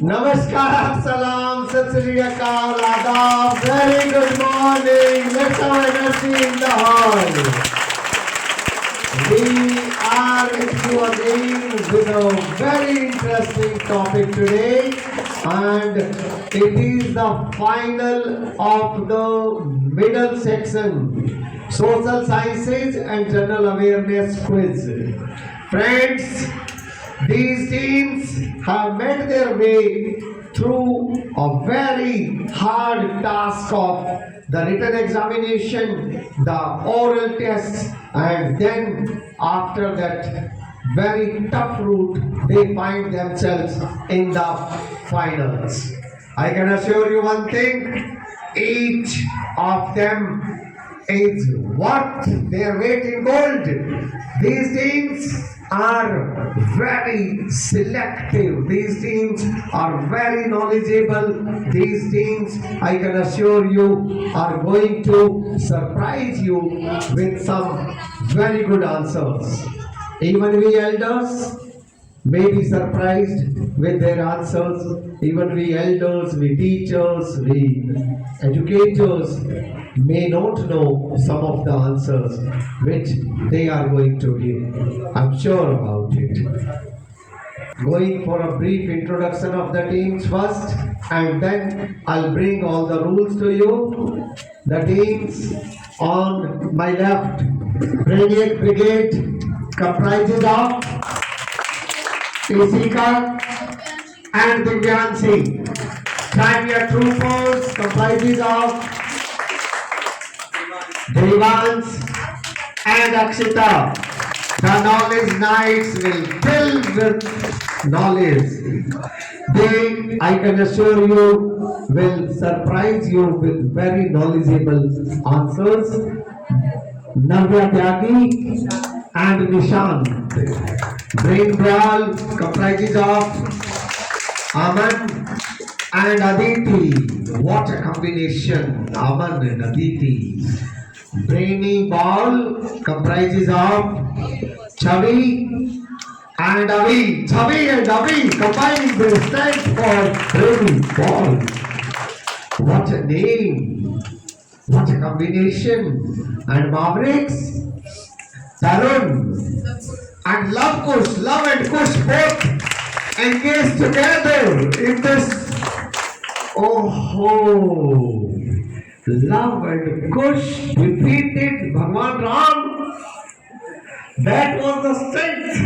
Namaskar, salam, sat sri akal, adab, very good morning. Let's have energy in the hall. We are with you again with a very interesting topic today, and it is the final of the middle section, Social Sciences and General Awareness Quiz. Friends, these teams have made their way through a very hard task of the written examination, the oral test, and then after that very tough route, they find themselves in the finals. I can assure you one thing, each of them is worth their weight in gold. These teams are very selective. These teams are very knowledgeable. These teams, I can assure you, are going to surprise you with some very good answers. Even we elders may be surprised with their answers. Even we elders, we teachers, we educators may not know some of the answers which they are going to give. I'm sure about it. Going for a brief introduction of the teams first, and then I'll bring all the rules to you. The teams on my left, Brainiac Brigade comprises of Isika and Divyanshi. Crimea Troopers comprises of Devans and Akshita. The knowledge knights will fill with knowledge. They, I can assure you, will surprise you with very knowledgeable answers. Navya Tyagi and Nishant. Brain Brawl comprises of Aman and Aditi. What a combination! Aman and Aditi. Brainy Ball comprises of Chavi and Avi. Chavi and Avi combining their strength for Brainy Ball. What a name! What a combination! And Mavericks, Tarun and Love Kush, Love and Kush both engaged together in this. Oh, Love and Kush defeated Bhagwan Ram. That was the strength.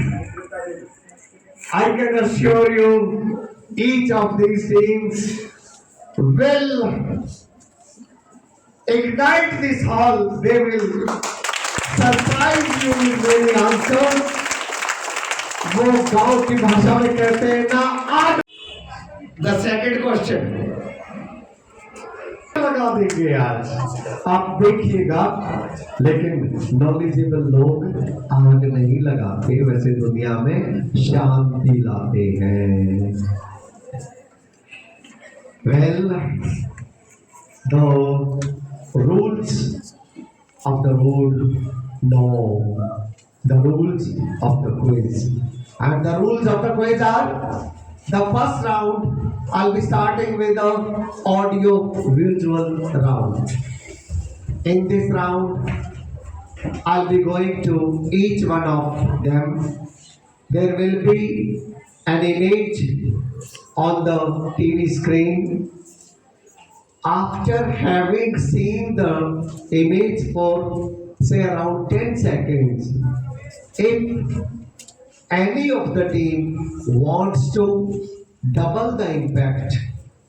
I can assure you, each of these teams will ignite this hall. They will surprise you with many answers. वो गांव की भाषा में कहते हैं ना आज. The second question लगा देंगे आज, आप देखिएगा. लेकिन नॉलेजेबल लोग आग नहीं लगाते, वैसे दुनिया में शांति लाते हैं. Well, the rules of the road, no, the rules of the quiz. And the rules of the quiz are, the first round, I'll be starting with the audio visual round. In this round, I'll be going to each one of them. There will be an image on the TV screen. After having seen the image for say around 10 seconds, if any of the team wants to double the impact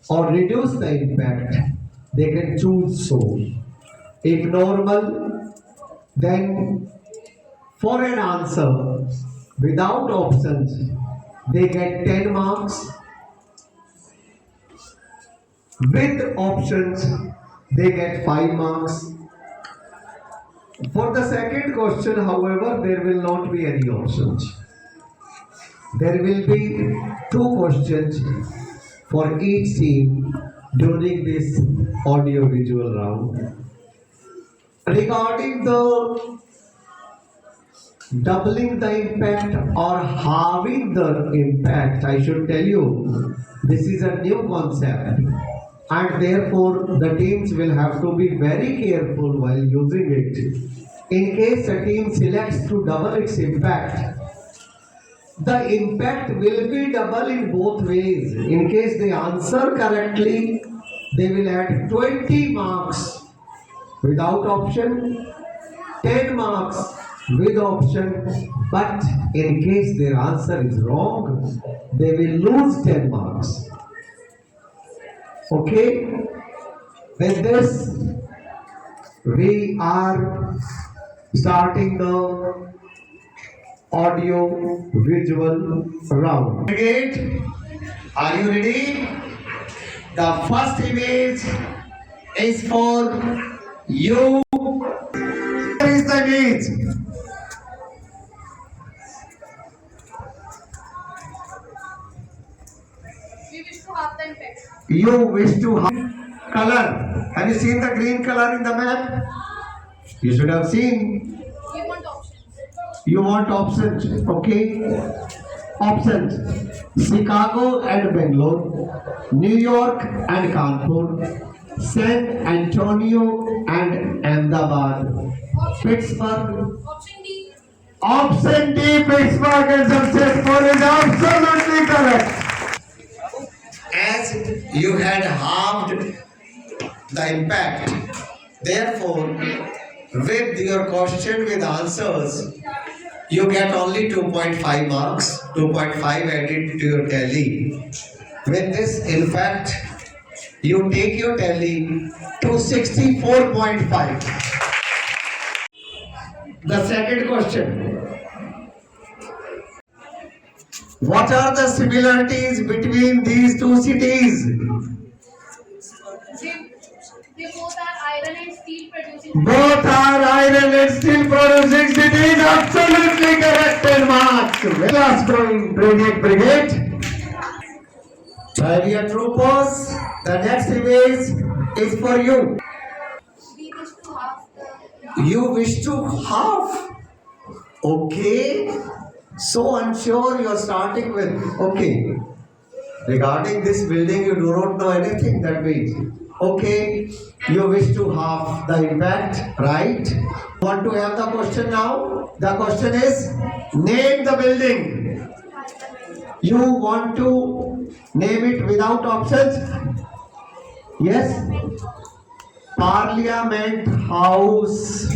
or reduce the impact, they can choose so. If normal, then for an answer without options, they get 10 marks. With options, they get 5 marks. For the second question, however, there will not be any options. There will be 2 questions for each team during this audio visual round. Regarding the doubling the impact or halving the impact, I should tell you, this is a new concept, and therefore the teams will have to be very careful while using it. In case a team selects to double its impact, the impact will be double in both ways. In case they answer correctly, they will add 20 marks without option, 10 marks with option, but in case their answer is wrong, they will lose 10 marks. Okay? With this, we are starting the audio visual round. Are you ready? The first image is for you. Here is the image. We wish to have the impact. You wish to have color. Have you seen the green color in the map? You should have seen. We want options. You want options, okay? Options: Chicago and Bangalore, New York and Kanpur, San Antonio and Ahmedabad, Pittsburgh. Option D. Option D, Pittsburgh and successful is absolutely correct. As you had halved the impact, therefore, with your question with answers, you get only 2.5 marks, 2.5 added to your tally. With this, in fact, you take your tally to 64.5. The second question. What are the similarities between these two cities? They both are iron and steel producing. Both are iron and steel producing cities. Absolutely correct. 10 marks. Class Brigade. Dear troopers, the next image is for you. We wish to have the. You wish to half. Okay. So unsure you are starting with. Okay. Regarding this building, you do not know anything. That means. Okay, you wish to half the impact, right? Want to have the question now? The question is, name the building. You want to name it without options? Yes? Parliament House.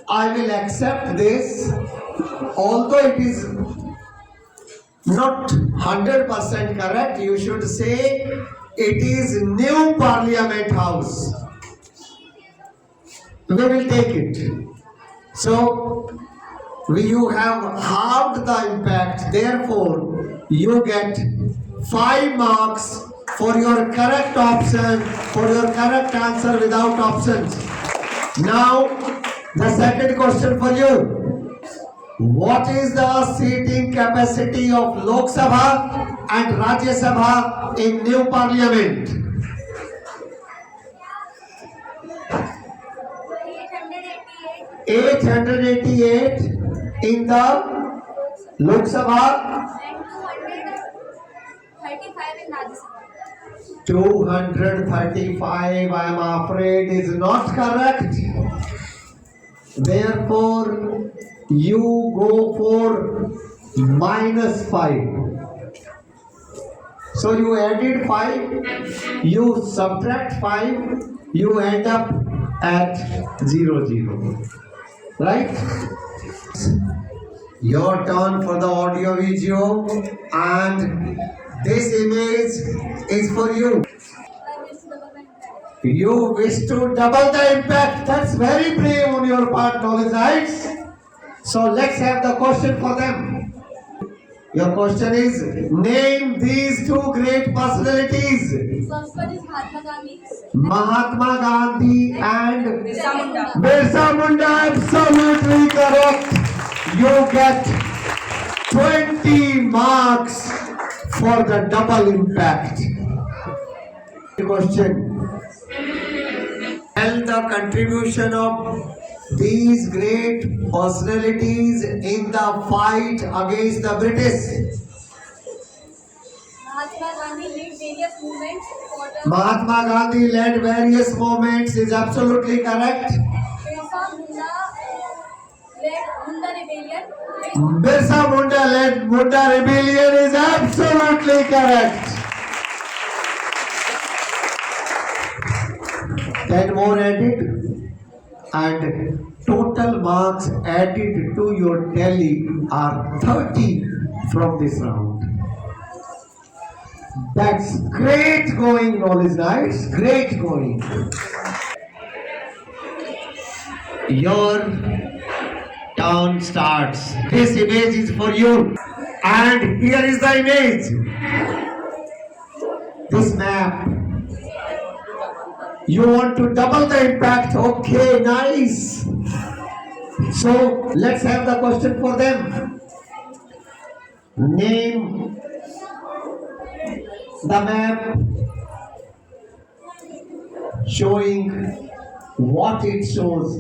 I will accept this, although it is not 100% correct. You should say it is New Parliament House. We will take it. So you have halved the impact. Therefore, you get 5 marks for your correct option, for your correct answer without options. Now, the second question for you. What is the seating capacity of Lok Sabha and Rajya Sabha in new parliament? 888 in the Lok Sabha And 235 in Rajya Sabha. 235, I am afraid, is not correct. Therefore, you go for -5. So you added 5, you subtract 5, you end up at 0. Right? Your turn for the audio video, and this image is for you. You wish to double the impact. That's very brave on your part, knowledge heights. So let's have the question for them. Your question is, name these two great personalities. First one is Mahatma Gandhi. Mahatma Gandhi and Birsa Munda. Birsa Munda. Absolutely correct. You get 20 marks for the double impact. Question. Tell the contribution of these great personalities in the fight against the British. Mahatma Gandhi led various movements for the Mahatma Gandhi led various movements is absolutely correct. Birsa Munda led Munda rebellion. Birsa Munda led Munda rebellion is absolutely correct. 10 more added and total marks added to your tally are 30 from this round. That's great going, knowledge nights. Great going. Your turn starts. This image is for you. And here is the image. This map. You want to double the impact? Okay, nice. So let's have the question for them. Name the map showing what it shows.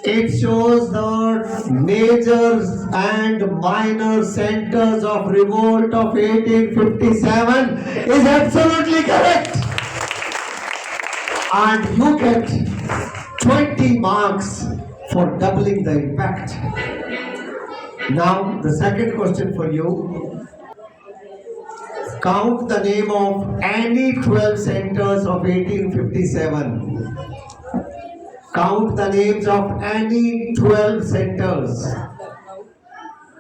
It shows the major and minor centers of revolt of 1857 is absolutely correct. And you get 20 marks for doubling the impact. Now the second question for you. Count the name of any 12 centers of 1857. Count the names of any 12 centers.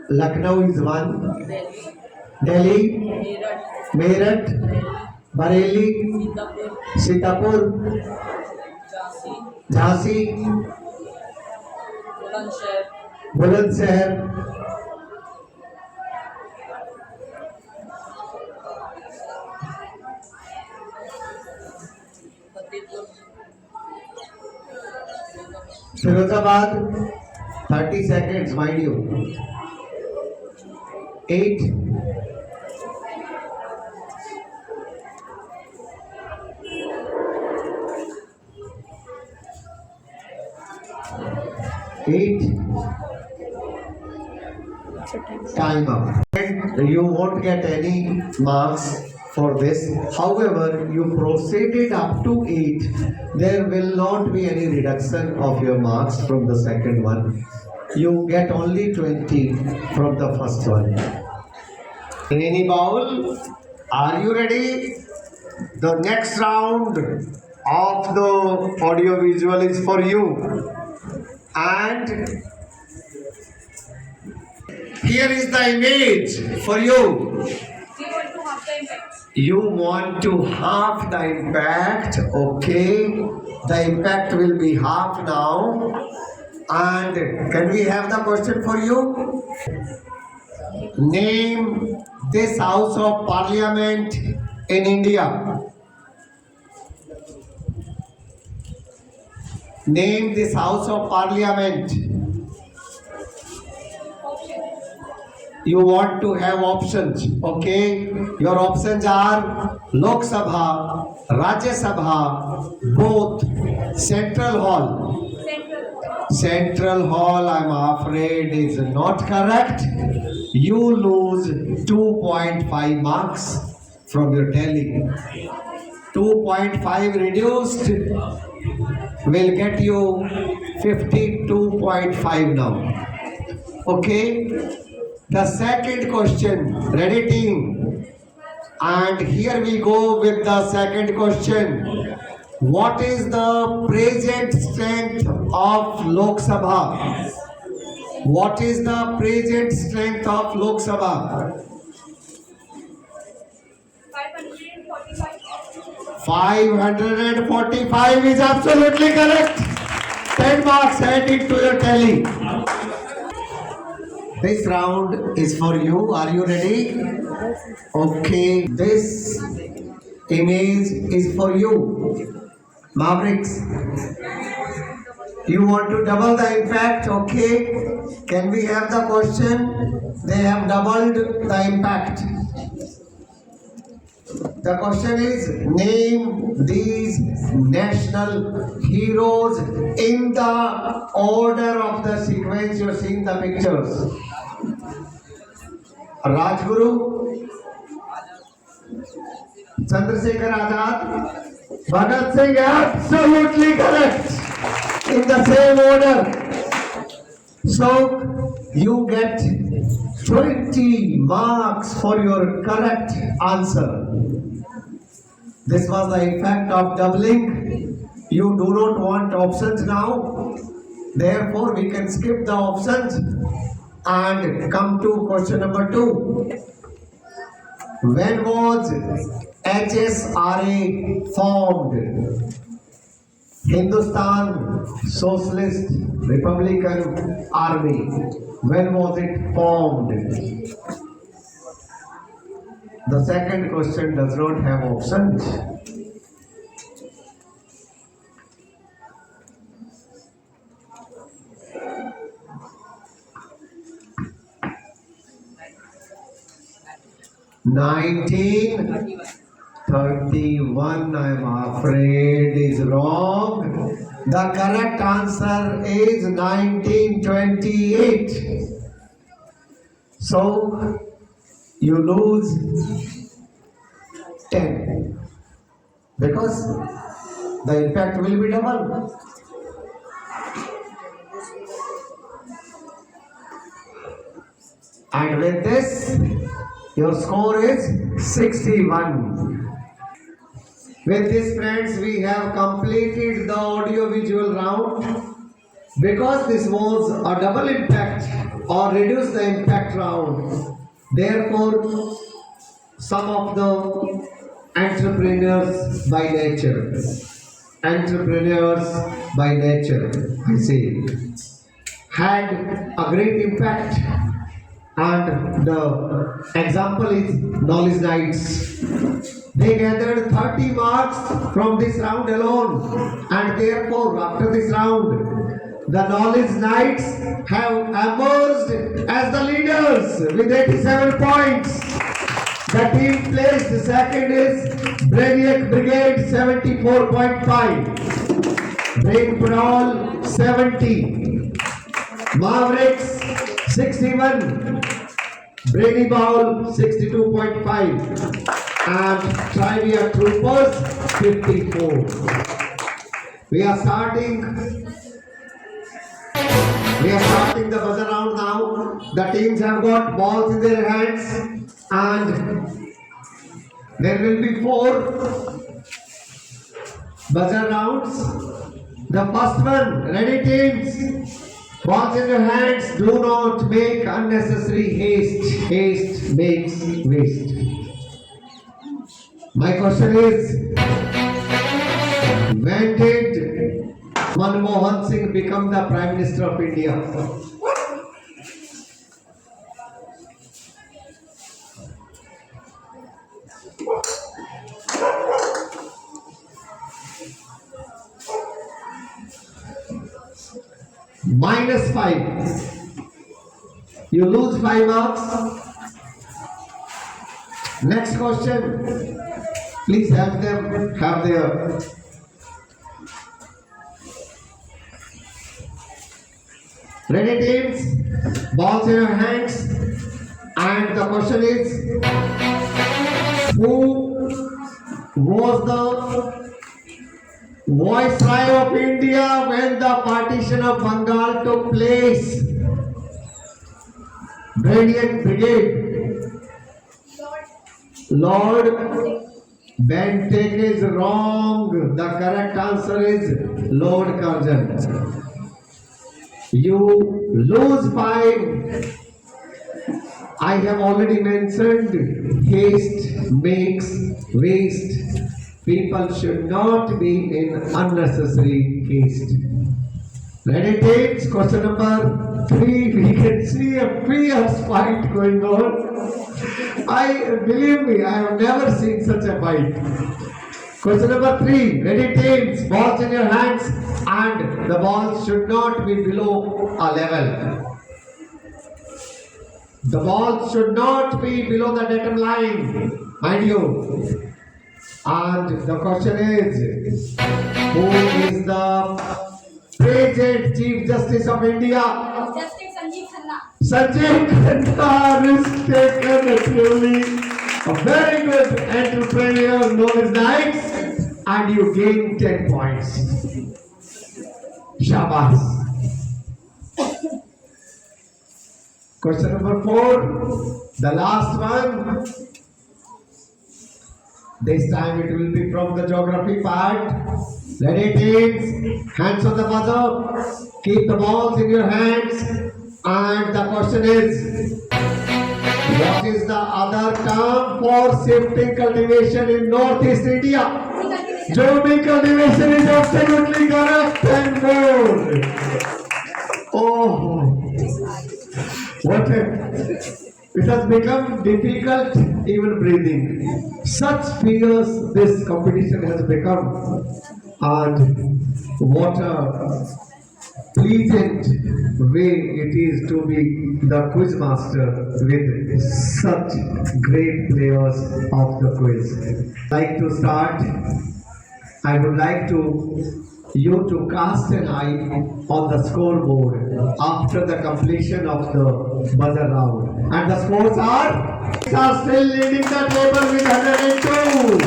Lucknow is one. Delhi, Meerut, Bareilly, Sitapur, Jhansi, Bulandshahr, Firozabad. 30 seconds, mind you. 8, 8. Time up. And you won't get any marks for this. However, you proceeded up to 8. There will not be any reduction of your marks from the second one. You get only 20 from the first one. Rainy Bowl, are you ready? The next round of the audio visual is for you. And here is the image for you. We want to half the You want to half the impact. impact, okay? The impact will be half now. And can we have the question for you? Name this House of Parliament in India. Name this House of Parliament. You want to have options, okay? Your options are Lok Sabha, Rajya Sabha, both, Central Hall. Central Hall, I'm afraid, is not correct. You lose 2.5 marks from your tally. 2.5 reduced will get you 52.5 now. Okay? The second question, ready team? And here we go with the second question. What is the present strength of Lok Sabha? What is the present strength of Lok Sabha? 545. 545 is absolutely correct. 10 marks added to your tally. This round is for you. Are you ready? Okay. This image is for you. Mavericks. You want to double the impact? Okay. Can we have the question? They have doubled the impact. The question is, name these national heroes in the order of the sequence you're seeing the pictures. Rajguru, Chandrasekhar Azad, Bhagat Singh, absolutely correct. In the same order. So you get 20 marks for your correct answer. This was the effect of doubling. You do not want options now. Therefore, we can skip the options and come to question number 2. When was HSRA formed? Hindustan Socialist Republican Army. When was it formed? The second question does not have options. Nineteen 31, I'm afraid, is wrong. The correct answer is 1928. So, you lose 10 because the impact will be double. And with this, your score is 61. With this, friends, we have completed the audio-visual round. Because this was a double impact or reduce the impact round, therefore, some of the entrepreneurs by nature, I say, had a great impact. And the example is Knowledge Knights. They gathered 30 marks from this round alone, and therefore, after this round, the Knowledge Knights have emerged as the leaders with 87 points. The team placed second is Brainiac Brigade 74.5, Brain Patrol 70, Mavericks 61, Brainy Ball 62.5, and Trivia Troopers 54. We are starting the buzzer round now. The teams have got balls in their hands, and there will be 4 buzzer rounds. The first one, ready teams? Balls in your hands, do not make unnecessary haste. Haste makes waste. My question is, when did Manmohan Singh become the Prime Minister of India? -5. You lose 5 marks. Next question. Please help them have their ready teams. Balls in your hands. And the question is, who was the Viceroy of India when the partition of Bengal took place? Brainiac Brigade. Lord Bentinck is wrong. The correct answer is Lord Curzon. You lose 5. I have already mentioned haste makes waste. People should not be in unnecessary haste. Ready takes question number 3. We can see a fierce fight going on. Believe me, I have never seen such a fight. Question number 3. Ready teams, balls in your hands, and the balls should not be below a level. The ball should not be below the datum line. Mind you, And the question is, who is the present Chief Justice of India? Justice Sanjeev Khanna. Sanjay Khanna is taken truly a very good entrepreneur known as Knights, and you gain 10 points. Shabas. Question number 4, the last one. This time it will be from the geography part. Ready, teams? Hands on the buzzer. Keep the balls in your hands. And the question is, what is the other term for shifting cultivation in Northeast India? Jomi cultivation is absolutely correct and good. Oh, what it has become difficult even breathing. Such fierce this competition has become, and what a pleasant way it is to be the quiz master with such great players of the quiz. Like to start, I would like you to cast an eye on the scoreboard after the completion of the buzzer round. And the scores are still leading the table with 102.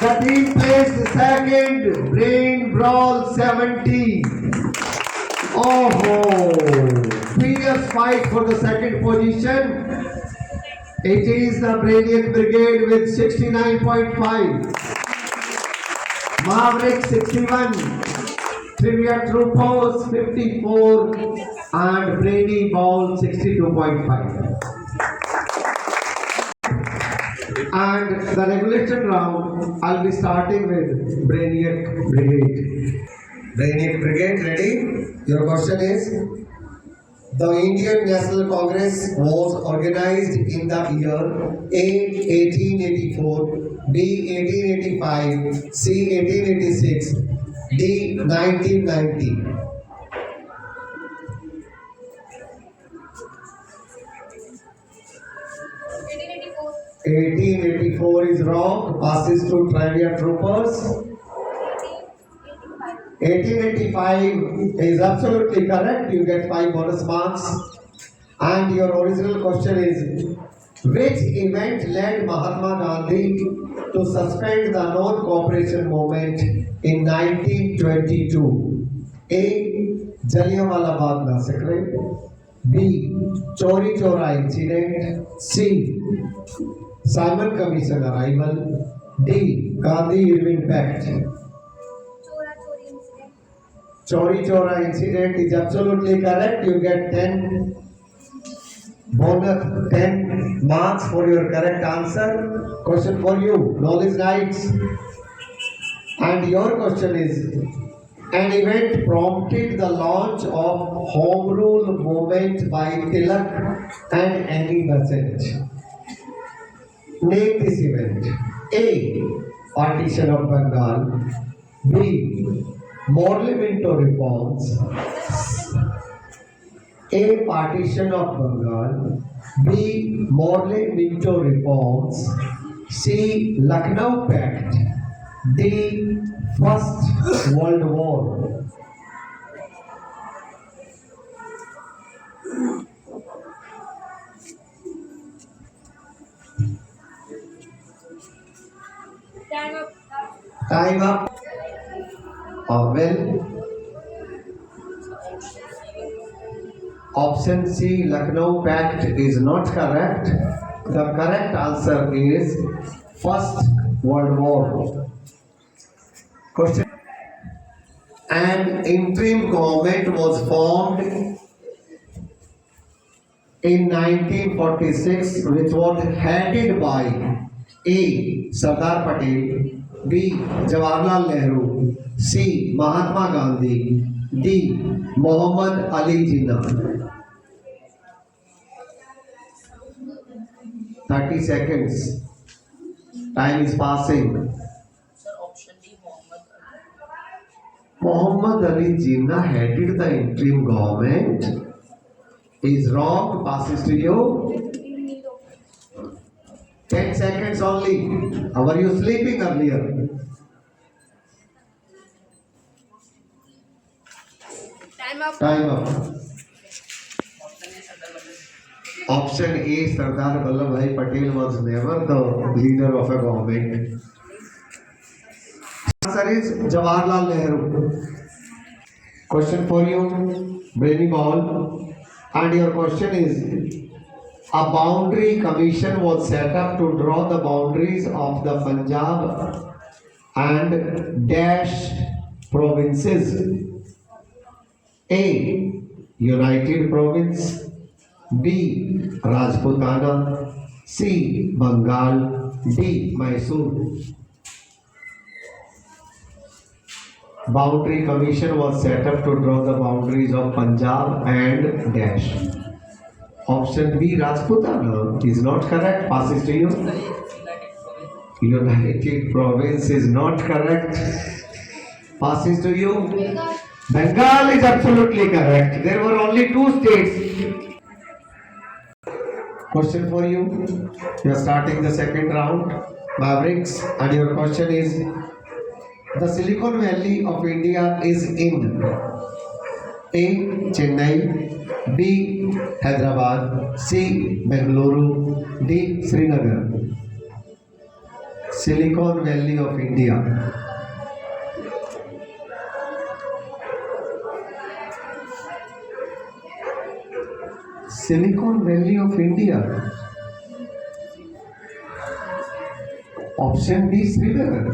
The team placed second, Brain Brawl 70. Oh, fierce fight for the second position. It is the Brainiac Brigade with 69.5. Maverick 61, Trivia Troopers 54, and Brainy Ball 62.5. And the regulation round, I'll be starting with Brainiac Brigade. Brainiac Brigade, ready? Your question is, the Indian National Congress was organized in the year A. 1884, B. 1885, C. 1886, D. 1990. 1884 is wrong. Passes to Trivia Troopers. 1885 is absolutely correct. You get 5 bonus marks. And your original question is, which event led Mahatma Gandhi to suspend the non-cooperation movement in 1922? A. Jallianwala Bagh massacre. B. Chori Chora incident. C. Simon Commission arrival. D. Gandhi-Irwin Pact. Chori Chora incident is absolutely correct. You get 10 bonus 10 marks for your correct answer. Question for you, Knowledge Knights. And your question is, an event prompted the launch of Home Rule movement by Tilak and Annie Besant. Name this event. A. Partition of Bengal. B. Morley Minto reforms. A. Partition of Bengal. B. Morley Minto reforms. C. Lucknow Pact. D. First World War. Time up. Time up. Well, option C, Lucknow Pact, is not correct. The correct answer is First World War. Question. An interim government was formed in 1946, which was headed by A. Sardar Patel, B. Jawaharlal Nehru, C. Mahatma Gandhi, D. Muhammad Ali Jinnah. 30 seconds. Time is passing. Sir, option D, Muhammad Ali. Muhammad Ali Jinnah headed the interim government. Is wrong. Passes to you. 10 seconds only. Were you sleeping earlier? Time up. Time up. Option A, Sardar Vallabhbhai Patel was never the leader of a government. Answer is Jawaharlal Nehru. Question for you, Brainy Ball. And your question is, a boundary commission was set up to draw the boundaries of the Punjab and dash provinces. A. United Province. B. Rajputana. C. Bengal. D. Mysore. Boundary commission was set up to draw the boundaries of Punjab and dash. Option B, Rajputana, is not correct. Passes to you. United Province is not correct. Passes to you. Bengal. Bengal is absolutely correct. There were only two states. Question for you. You are starting the second round, Mavericks, and your question is: the Silicon Valley of India is in A. Chennai, B. Hyderabad, C. Bengaluru, D. Srinagar. Silicon Valley of India. Silicon Valley of India. Option B, Srinagar.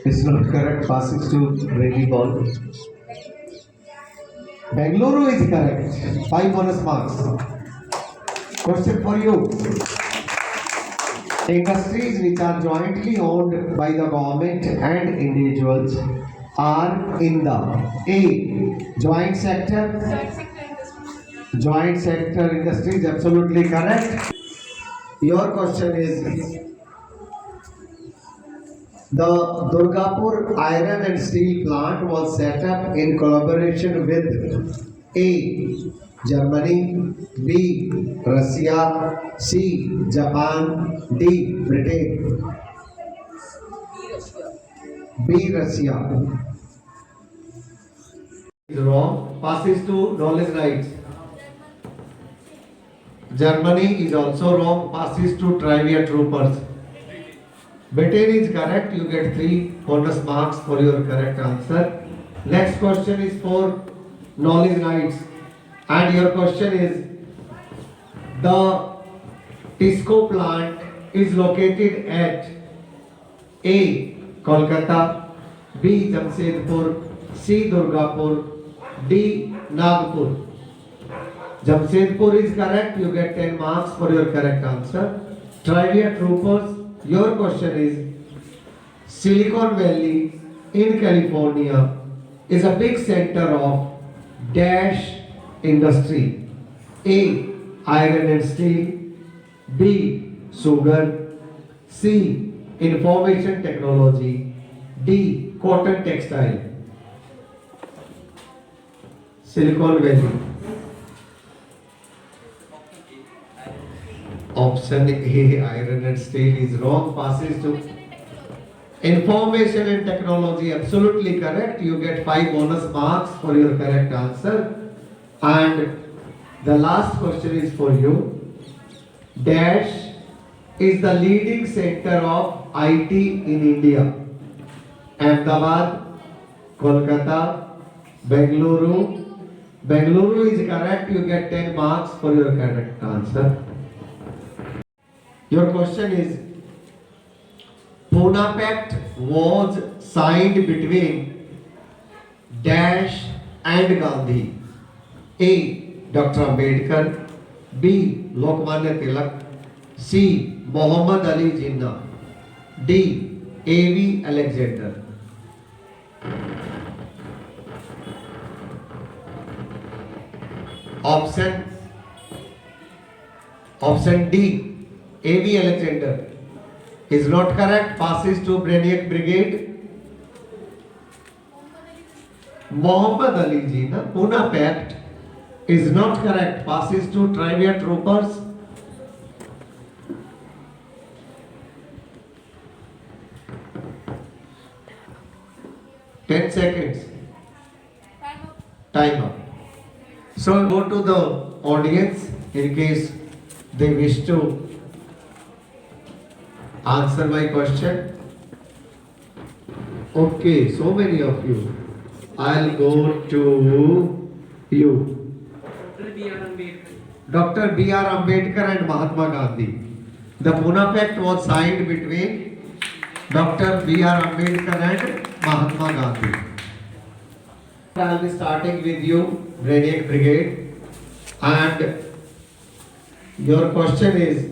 It's not correct. Passes to Brainy Ball. Bengaluru is correct. 5 bonus marks. Question for you. Industries which are jointly owned by the government and individuals are in the A. Joint sector. Joint sector industry. Joint sector industries, absolutely correct. Your question is: the Durgapur Iron and Steel Plant was set up in collaboration with A. Germany, B. Russia, C. Japan, D. Britain. B. Russia. Is wrong. Passes to knowledge rights. Germany is also wrong. Passes to trivia troopers. Britain is correct. You get 3 bonus marks for your correct answer. Next question is for knowledge rights, and your question is: the Tisco plant is located at A. Kolkata, B. Jamshedpur, C. Durgapur, D. Nagpur. Jamshedpur is correct. You get 10 marks for your correct answer. Trivia troopers. Your question is: Silicon Valley in California is a big center of dash industry. A. Iron and steel, B. Sugar, C. Information technology, D. Cotton textile. Silicon Valley. Option A, iron and steel, is wrong. Passes to information and technology, absolutely correct. You get 5 bonus marks for your correct answer. And the last question is for you. Dash is the leading center of IT in India. Ahmedabad, Kolkata, Bengaluru. Bengaluru is correct. You get 10 marks for your correct answer. Your question is: Pune Pact was signed between dash and Gandhi. A. Dr. Ambedkar, B. Lokmanya Tilak, C. Muhammad Ali Jinnah, D. A.V. Alexander. Option D, A.V. Alexander, is not correct. Passes to Brainiac Brigade. Muhammad Ali Jinnah, Pune Pact, is not correct. Passes to Trivia Troopers. Time up. So go to the audience in case they wish to answer my question. Okay, so many of you. I'll go to you. Dr. B.R. Ambedkar and Mahatma Gandhi. The Pune Pact was signed between Dr. B.R. Ambedkar and Mahatma Gandhi. I'll be starting with you, Brainiac Brigade, and your question is,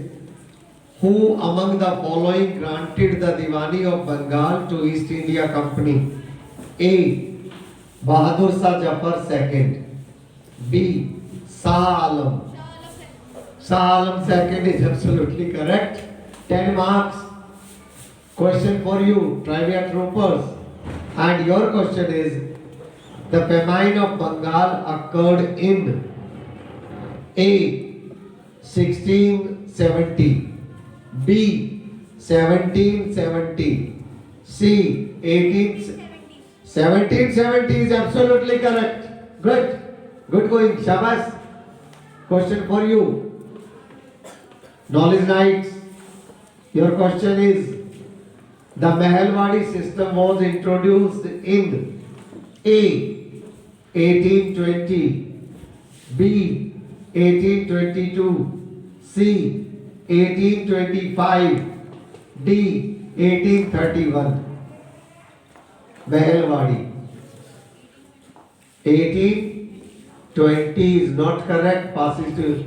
who among the following granted the Diwani of Bengal to East India Company? A. Bahadur Shah Jafar II. B. Shah Alam. Shah Alam II is absolutely correct. 10 marks. Question for you, trivia troopers. And your question is, the famine of Bengal occurred in A. 1670, B. 1770, C. 1770 is absolutely correct. Good going, Shabas. Question for you, Knowledge Knights. Your question is, the Mahalwadi system was introduced in A. 1820, B. 1822, C. 1825, D. 1831. Mahalwadi. 1820 is not correct, passes to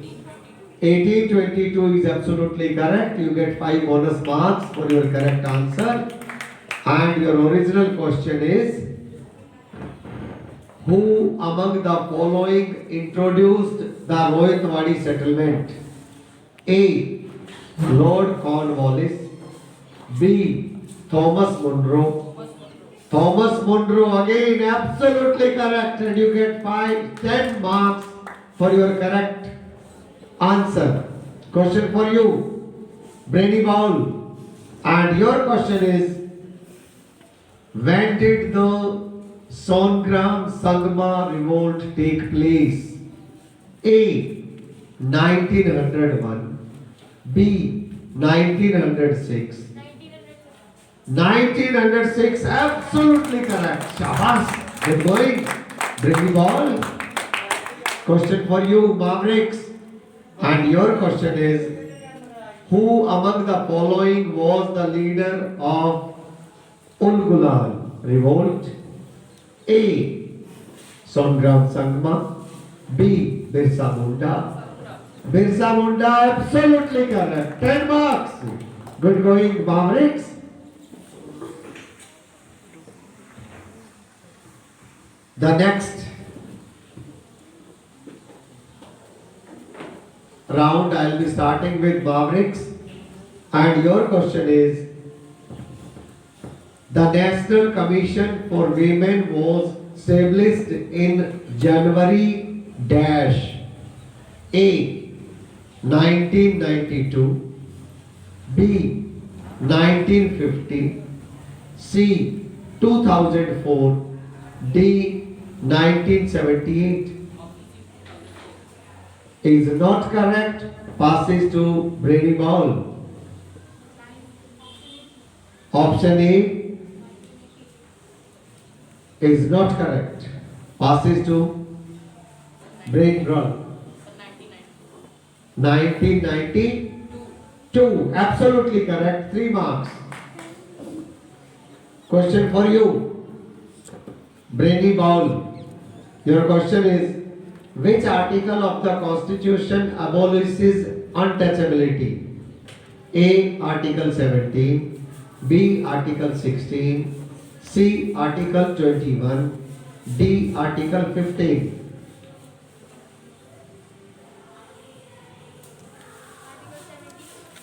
1822 is absolutely correct. You get 5 bonus marks for your correct answer. And your original question is, who among the following introduced the Rohitwadi settlement? A. Lord Cornwallis, B. Thomas Munro. Thomas Munro again absolutely correct, and you get 10 marks for your correct answer. Question for you, Brainy Bowl, and your question is, when did the Songram Sangma revolt take place? A. 1901, B. 1906. 1906, absolutely correct. Shabas, good going. Bring the ball. Question for you, Mavericks. And your question is, who among the following was the leader of Ulgulal revolt? A. Songram Sangma, B. Birsa Munda. Birsa Munda, absolutely correct. 10 marks. Good going, Mavericks. The next round, I will be starting with Mavericks, and your question is, the National Commission for Women was established in January dash. A. 1992, B. 1950, C. 2004, D. 1978. Is not correct, passes to Brady Ball. Option A is not correct, passes to Brady Ball. 1992, absolutely correct, 3 marks. Question for you, Brady Ball. Your question is, which article of the Constitution abolishes untouchability? A. Article 17, B. Article 16, C. Article 21, D. Article 15.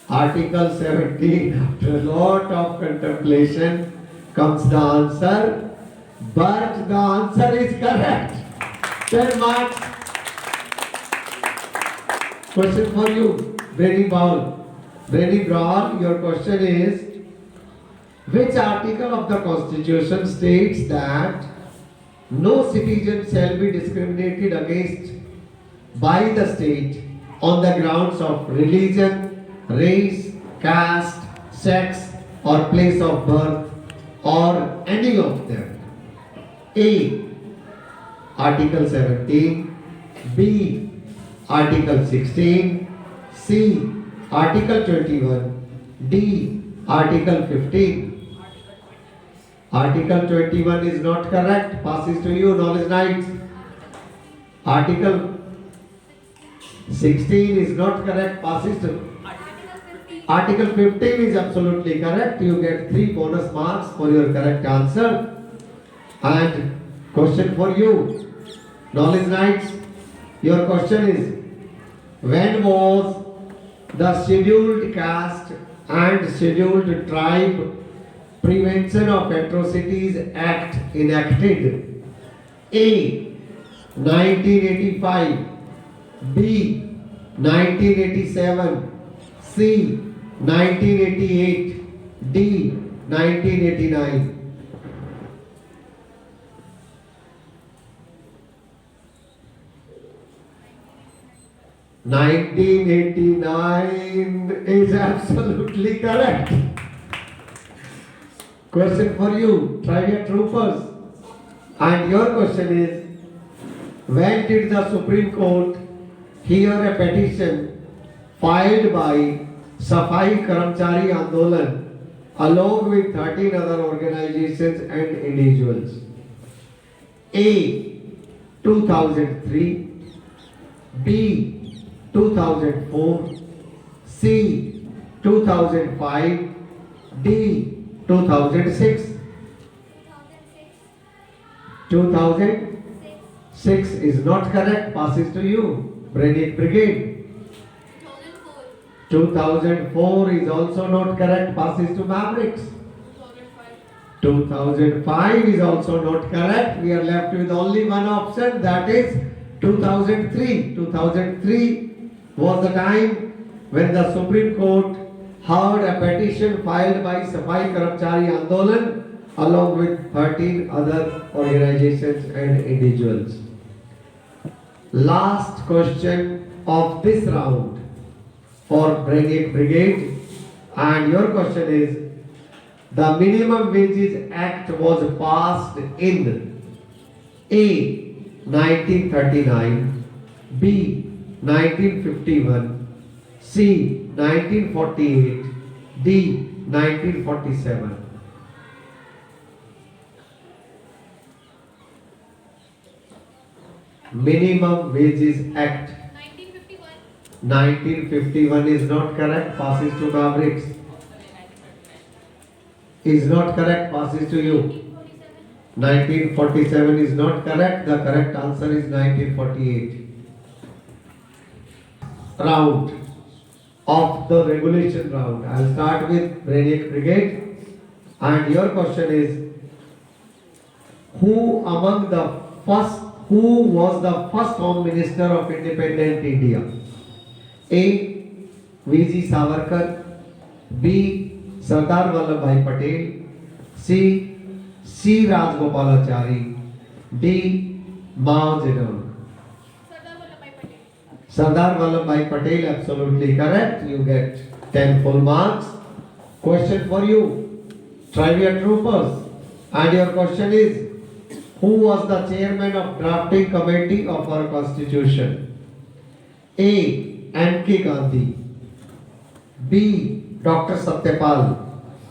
Article 17, after a lot of contemplation comes the answer, but the answer is correct. 10 marks. Question for you, Brady Brown. Brady Brown, your question is, which article of the Constitution states that no citizen shall be discriminated against by the state on the grounds of religion, race, caste, sex, or place of birth, or any of them. A. Article 17. B. Article 16. C. Article 21. D. Article 15. Article 21 is not correct. Passes to you, knowledge knights. Article 16 is not correct. Passes to Article 15 is absolutely correct. You get 3 bonus marks for your correct answer. And question for you, knowledge knights. Your question is, when was the Scheduled Caste and Scheduled Tribe Prevention of Atrocities Act enacted? A. 1985. B. 1987. C. 1988. D. 1989. 1989 is absolutely correct. Question for you, trivia troopers. And your question is, when did the Supreme Court hear a petition filed by Safai Karamchari Andolan along with 13 other organizations and individuals? A. 2003. B. 2004. C. 2005. D. 2006. 2006 is not correct. Passes to you, Brainiac Brigade. 2004 is also not correct. Passes to Mavericks. 2005 is also not correct. We are left with only one option, that is 2003. 2003 was the time when the Supreme Court heard a petition filed by Safai Karamchari Andolan along with 13 other organizations and individuals. Last question of this round for Brainiac Brigade, and your question is, the Minimum Wages Act was passed in A. 1939, B. 1951, C. 1948, D. 1947. Minimum Wages Act 1951. 1951 is not correct. Passes to Mavericks. Is not correct. Passes to you. 1947 is not correct. The correct answer is 1948. Round of the regulation round. I'll start with Brainiac Brigade. And your question is, who was the first Home Minister of Independent India? A. V.G. Savarkar. B. Sardar Vallabhbhai Patel. C. C. Rajgopalachari. D. Mao Zedong. Sardar Vallabhbhai Patel. Sardar Vallabhbhai Patel, absolutely correct. You get 10 full marks. Question for you, trivia troopers. And your question is, who was the chairman of drafting committee of our constitution? A. N.K. Gandhi. B. Dr. Satyapal.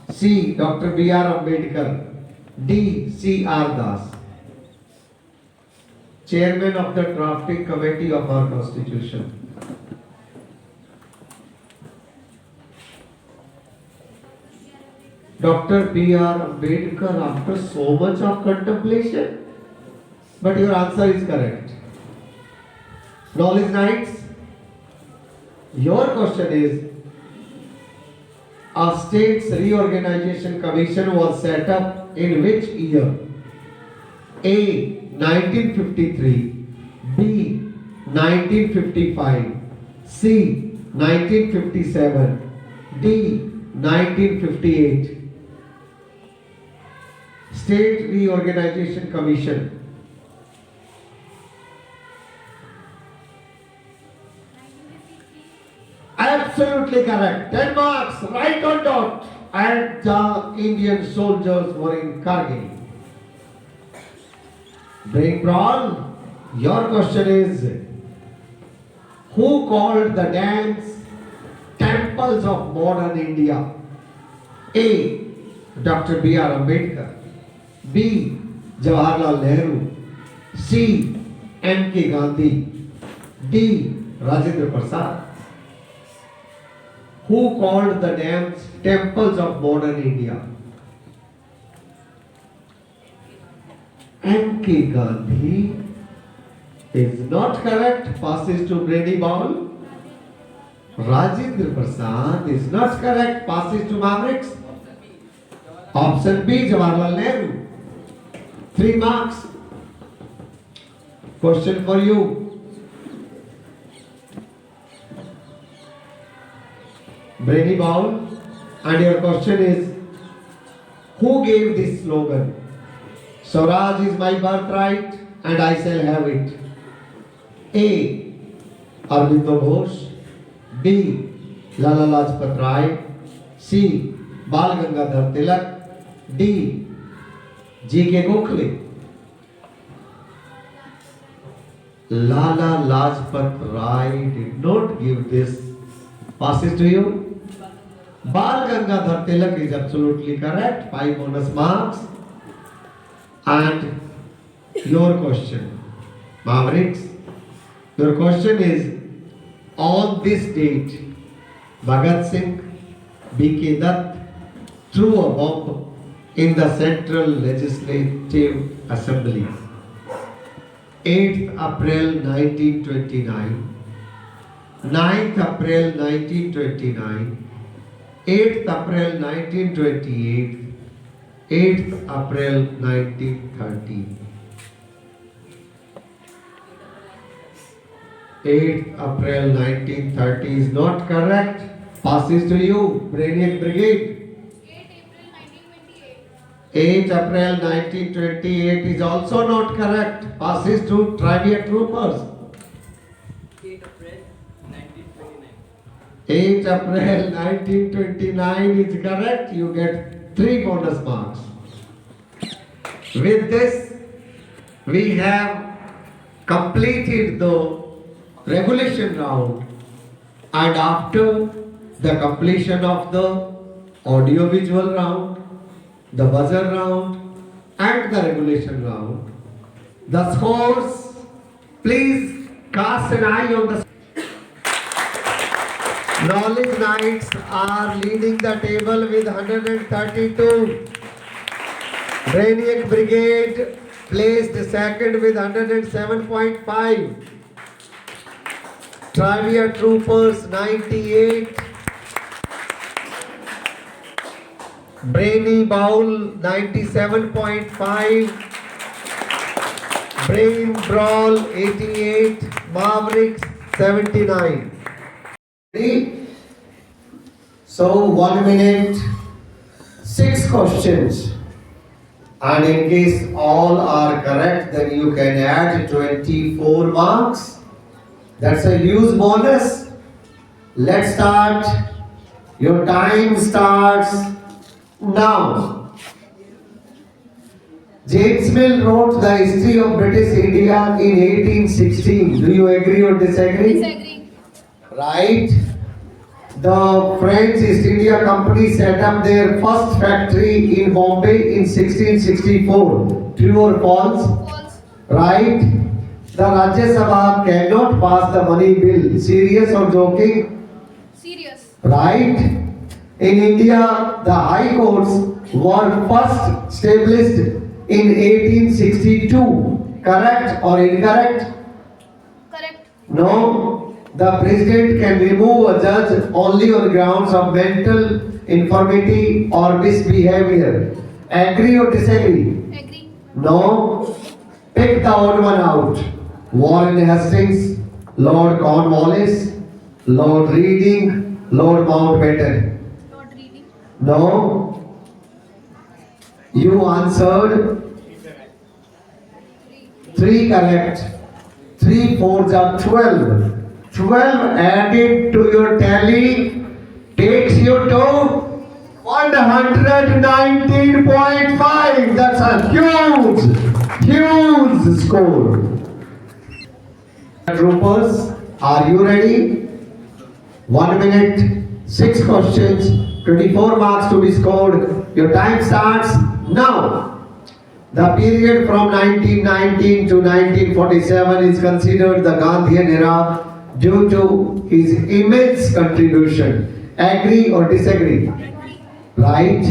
C. Dr. B.R. Ambedkar. D. C.R. Das. Chairman of the drafting committee of our constitution. Dr. B.R. Ambedkar, after so much of contemplation. But your answer is correct. Knowledge Knights, your question is, a state's reorganization commission was set up in which year? A. 1953, B. 1955, C. 1957, D. 1958. State Reorganization Commission Absolutely correct. 10 marks, right on dot. And the Indian soldiers were in Kargil. Brain Brawl, your question is, who called the dams temples of modern India? A. Dr. B.R. Ambedkar. B. Jawaharlal Nehru. C. M.K. Gandhi. D. Rajendra Prasad. Who called the dams temples of modern India? M.K. Gandhi is not correct. Passes to Brady Ball. Rajendra Prasad is not correct. Passes to Mavericks. Option B, Jawaharlal Nehru. 3 marks. Question for you. Brady Ball, and your question is, who gave this slogan? Swaraj is my birthright and I shall have it. A. Arvindo Ghosh. B. Lala Lajpat Rai. C. Bal Gangadhar Tilak. D. G.K. Gokhale. Lala Lajpat Rai did not give this. Passes to you. Bal Gangadhar Tilak is absolutely correct. 5 bonus marks. And your question, Mavericks, your question is, on this date, Bhagat Singh, B.K. Dutt threw a bomb in the Central Legislative Assembly. 8th April 1929, 9th April 1929, 8th April 1928, 8th April 1930. 8th April 1930 is not correct. Passes to you, Brainiac Brigade. 8 April 1928. 8th April 1928 is also not correct. Passes to Trivia Troopers. 8 April 1929. 8th April 1929 is correct. You get 3 bonus marks. With this, we have completed the regulation round, and after the completion of the audio-visual round, the buzzer round, and the regulation round, the scores, please cast an eye on the Knowledge Knights are leading the table with 132. Brainiac Brigade placed second with 107.5. Trivia Troopers 98. Brainy Bowl 97.5. Brain Brawl 88. Mavericks 79. Ready? So 1 minute, 6 questions. And in case all are correct, then you can add 24 marks. That's a huge bonus. Let's start. Your time starts now. James Mill wrote the history of British India in 1816. Do you agree or disagree? Disagree. Right. The French East India Company set up their first factory in Bombay in 1664. True or false? False. Right. The Rajya Sabha cannot pass the money bill. Serious or joking? Serious. Right. In India, the high courts were first established in 1862. Correct or incorrect? Correct. No. The president can remove a judge only on grounds of mental infirmity or misbehavior. Agree or disagree? Agree. No. Pick the odd one out. Warren Hastings, Lord Cornwallis, Lord Reading, Lord Mountbatten. Not reading. No. You answered 3 correct. 3 4s are 12. 12 added to your tally takes you to 119.5. That's a huge score. Troopers, are you ready? 1 minute, 6 questions, 24 marks to be scored. Your time starts now. The period from 1919 to 1947 is considered the Gandhian era due to his immense contribution. Agree or disagree? Right?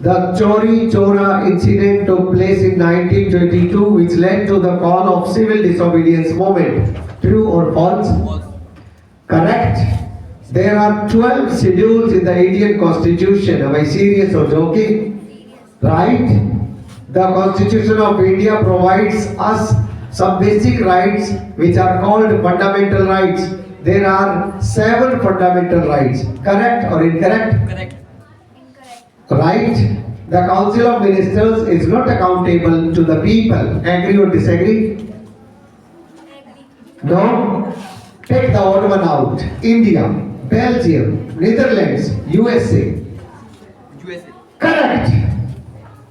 The Chori Chora incident took place in 1922, which led to the call of civil disobedience movement. True or false? Correct. There are 12 schedules in the Indian Constitution. Am I serious or joking? Right? The Constitution of India provides us some basic rights which are called fundamental rights. There are 7 fundamental rights. Correct or incorrect? Correct. Right? The Council of Ministers is not accountable to the people. Agree or disagree? No? Take the odd one out. India, Belgium, Netherlands, USA. USA. Correct.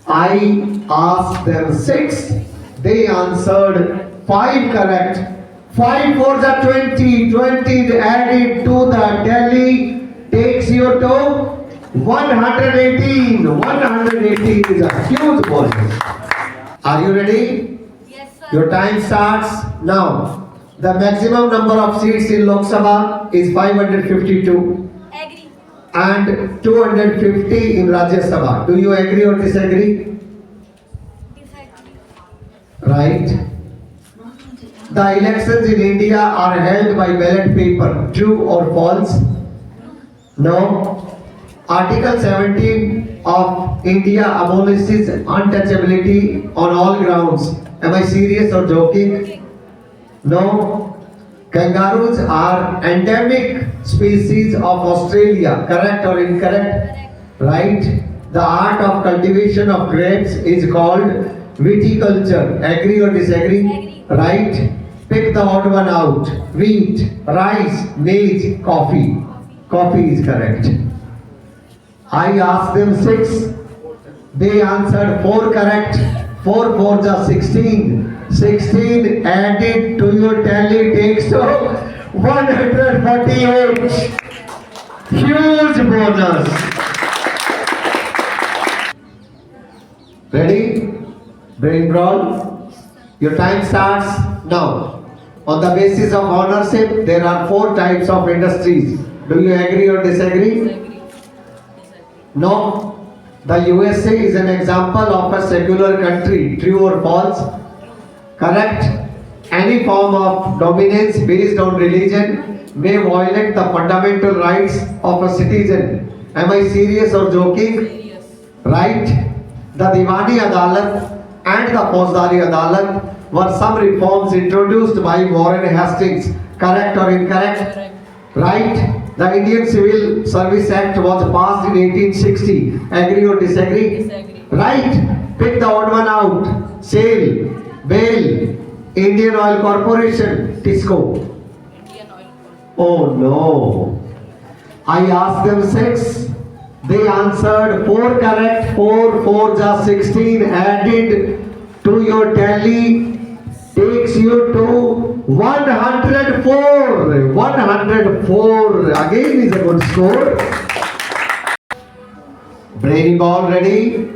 I asked them 6. They answered 5 correct. 5 for the 20. 20 added to the tally takes you to 118. 118 is a huge bonus. Are you ready? Yes, sir. Your time starts now. The maximum number of seats in Lok Sabha is 552 Agree. and 250 in Rajya Sabha. Do you agree or disagree? Disagree. Right. The elections in India are held by ballot paper. True or false? No. Article 17 of India abolishes untouchability on all grounds. Am I serious or joking? No. Kangaroos are endemic species of Australia. Correct or incorrect? Correct. Right. The art of cultivation of grapes is called viticulture. Agree or disagree? Agree. Right. Pick the odd one out. Wheat, rice, maize, coffee. Coffee is correct. I asked them 6. They answered 4 correct. 4 4 just 16. 16 added to your tally takes to 148. Huge bonus. Ready? Brain brawl. Your time starts now. On the basis of ownership, there are 4 types of industries. Do you agree or disagree? Disagree. No. The USA is an example of a secular country. True or false? Correct. Any form of dominance based on religion may violate the fundamental rights of a citizen. Am I serious or joking? Serious. Right? The Diwani Adalat and the Fauzdari Adalat were some reforms introduced by Warren Hastings. Correct or incorrect? Correct. Right? The Indian Civil Service Act was passed in 1860. Agree or disagree? Disagree. Right. Pick the odd one out. SAIL, BAIL, Indian Oil Corporation, TISCO. Indian Oil Corp. Oh no. I asked them 6. They answered 4 correct. 4 4 just 16 added to your tally takes you to 104. 104 again is a good score. Brainy ball ready?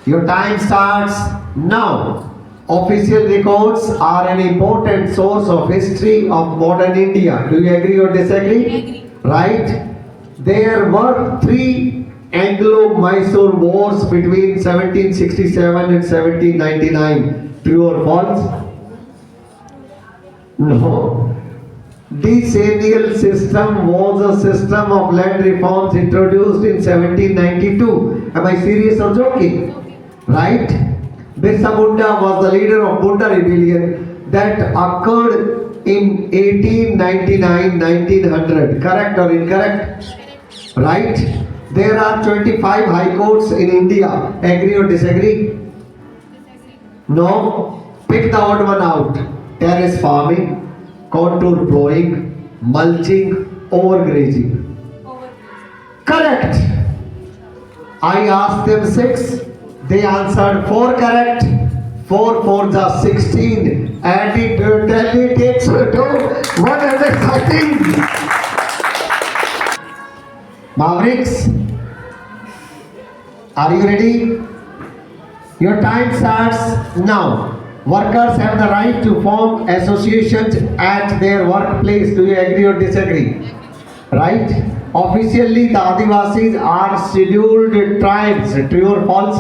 Your time starts now. Official records are an important source of history of modern India. Do you agree or disagree? Agree. Right? There were 3 Anglo-Mysore wars between 1767 and 1799. True or false? No. Decennial system was a system of land reforms introduced in 1792. Am I serious or joking? Right? Birsa Munda was the leader of Munda rebellion that occurred in 1899-1900. Correct or incorrect? Right? There are 25 high courts in India. Agree or disagree? Disagree. No. Pick the odd one out. Terrace farming, contour plowing, mulching, overgrazing. Correct. I asked them 6. They answered 4 correct. 4 4s are 16. And it totally takes you to 113. Mavericks, are you ready? Your time starts now. Workers have the right to form associations at their workplace. Do you agree or disagree? Right? Officially, the Adivasis are scheduled tribes. True or false?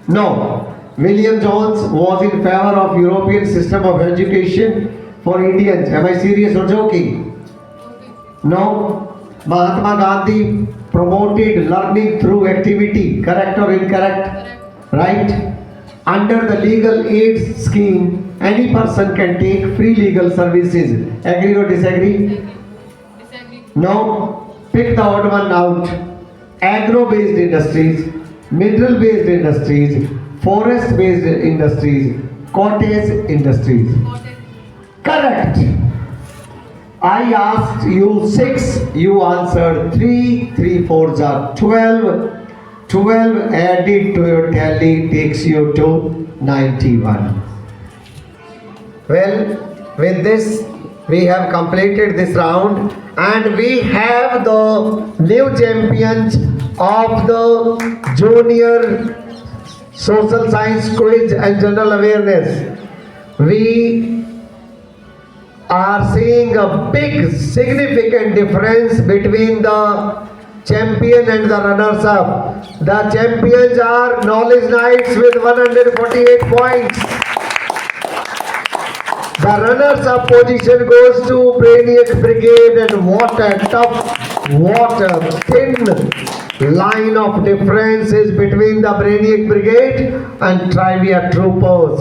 No. William Jones was in favor of European system of education for Indians. Am I serious or joking? No. Mahatma Gandhi promoted learning through activity. Correct or incorrect? Right? Under the legal aid scheme, any person can take free legal services. Agree or disagree? Disagree. No. Pick the odd one out. Agro-based industries, mineral-based industries, forest-based industries, cottage industries. Got it. Correct. I asked you 6, you answered 3. 3 4s are 12. 12 added to your tally takes you to 91. Well, with this, we have completed this round and we have the new champions of the junior social science quiz and general awareness. We are seeing a big significant difference between the champion and the runners up. The champions are Knowledge Knights with 148 points. The runners up position goes to Brainiac Brigade, and what a thin line of difference is between the Brainiac Brigade and Trivia Troopers.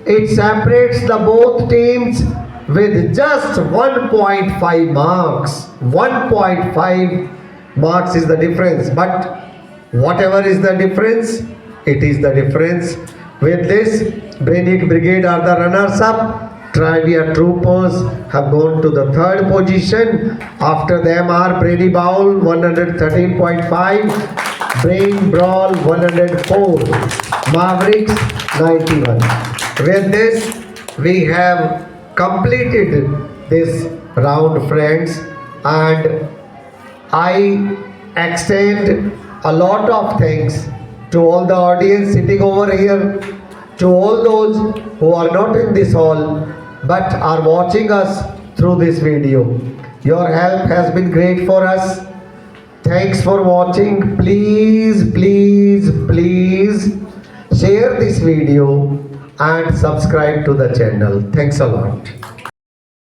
It separates the both teams with just 1.5 marks. 1.5 marks is the difference, but whatever is the difference, it is the difference. With this, Brainiac Brigade are the runners up. Trivia Troopers have gone to the 3rd position. After them are Brady Bowl 113.5, Brain Brawl 104, Mavericks 91. With this, we have completed this round, friends, and I extend a lot of thanks to all the audience sitting over here, to all those who are not in this hall but are watching us through this video. Your help has been great for us. Thanks for watching. Please share this video and subscribe to the channel. Thanks a lot.